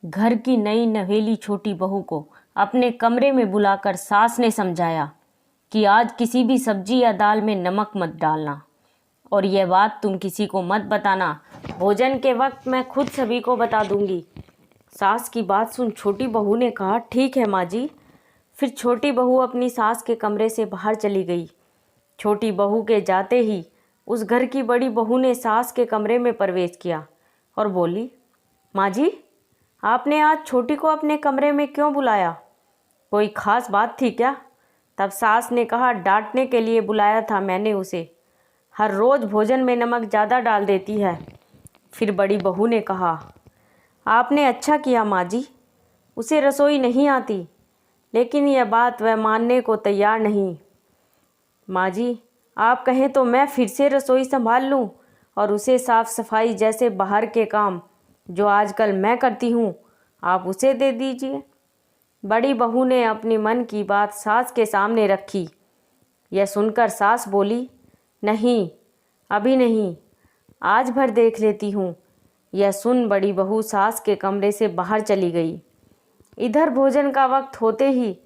घर की नई नवेली छोटी बहू को अपने कमरे में बुलाकर सास ने समझाया कि आज किसी भी सब्जी या दाल में नमक मत डालना और यह बात तुम किसी को मत बताना। भोजन के वक्त मैं खुद सभी को बता दूंगी। सास की बात सुन छोटी बहू ने कहा, ठीक है माँ जी। फिर छोटी बहू अपनी सास के कमरे से बाहर चली गई। छोटी बहू के जाते ही उस घर की बड़ी बहू ने सास के कमरे में प्रवेश किया और बोली, माँ जी, आपने आज छोटी को अपने कमरे में क्यों बुलाया? कोई ख़ास बात थी क्या? तब सास ने कहा, डांटने के लिए बुलाया था मैंने उसे। हर रोज़ भोजन में नमक ज़्यादा डाल देती है। फिर बड़ी बहू ने कहा, आपने अच्छा किया माँ जी, उसे रसोई नहीं आती। लेकिन यह बात वह मानने को तैयार नहीं। माँ जी, आप कहें तो मैं फिर से रसोई संभाल लूँ और उसे साफ़ सफाई जैसे बाहर के काम जो आजकल मैं करती हूँ आप उसे दे दीजिए। बड़ी बहू ने अपनी मन की बात सास के सामने रखी। यह सुनकर सास बोली, नहीं, अभी नहीं, आज भर देख लेती हूँ। यह सुन बड़ी बहू सास के कमरे से बाहर चली गई। इधर भोजन का वक्त होते ही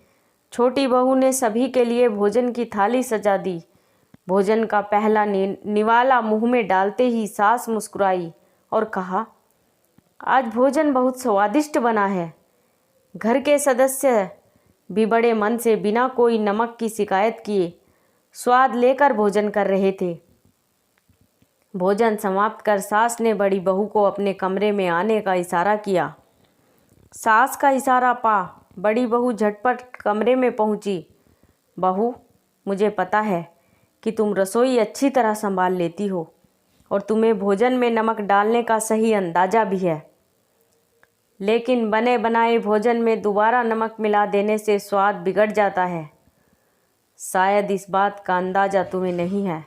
छोटी बहू ने सभी के लिए भोजन की थाली सजा दी। भोजन का पहला निवाला मुंह में डालते ही सास मुस्कुराई और कहा, आज भोजन बहुत स्वादिष्ट बना है। घर के सदस्य भी बड़े मन से बिना कोई नमक की शिकायत किए स्वाद लेकर भोजन कर रहे थे। भोजन समाप्त कर सास ने बड़ी बहू को अपने कमरे में आने का इशारा किया। सास का इशारा पा बड़ी बहू झटपट कमरे में पहुंची। बहू, मुझे पता है कि तुम रसोई अच्छी तरह संभाल लेती हो और तुम्हें भोजन में नमक डालने का सही अंदाज़ा भी है। लेकिन बने बनाए भोजन में दोबारा नमक मिला देने से स्वाद बिगड़ जाता है। शायद इस बात का अंदाज़ा तुम्हें नहीं है।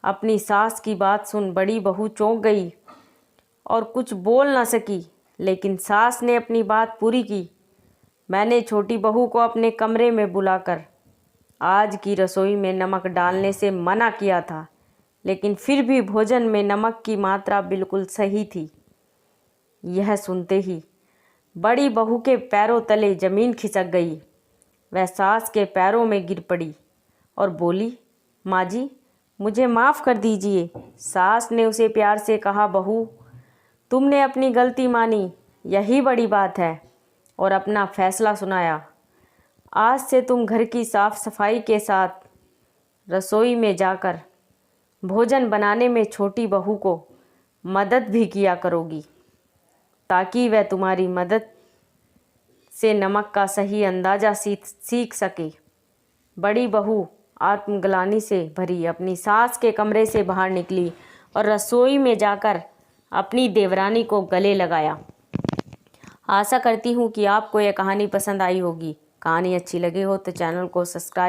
अपनी सास की बात सुन बड़ी बहू चौंक गई और कुछ बोल ना सकी, लेकिन सास ने अपनी बात पूरी की। मैंने छोटी बहू को अपने कमरे में बुलाकर आज की रसोई में नमक डालने से मना किया था, लेकिन फिर भी भोजन में नमक की मात्रा बिल्कुल सही थी। यह सुनते ही बड़ी बहू के पैरों तले ज़मीन खिसक गई। वह सास के पैरों में गिर पड़ी और बोली, माँ जी, मुझे माफ़ कर दीजिए। सास ने उसे प्यार से कहा, बहू, तुमने अपनी गलती मानी, यही बड़ी बात है, और अपना फैसला सुनाया। आज से तुम घर की साफ़ सफाई के साथ रसोई में जाकर भोजन बनाने में छोटी बहू को मदद भी किया करोगी, ताकि वह तुम्हारी मदद से नमक का सही अंदाज़ा सीख सके। बड़ी बहू आत्मग्लानि से भरी अपनी सास के कमरे से बाहर निकली और रसोई में जाकर अपनी देवरानी को गले लगाया। आशा करती हूँ कि आपको यह कहानी पसंद आई होगी। कहानी अच्छी लगी हो तो चैनल को सब्सक्राइब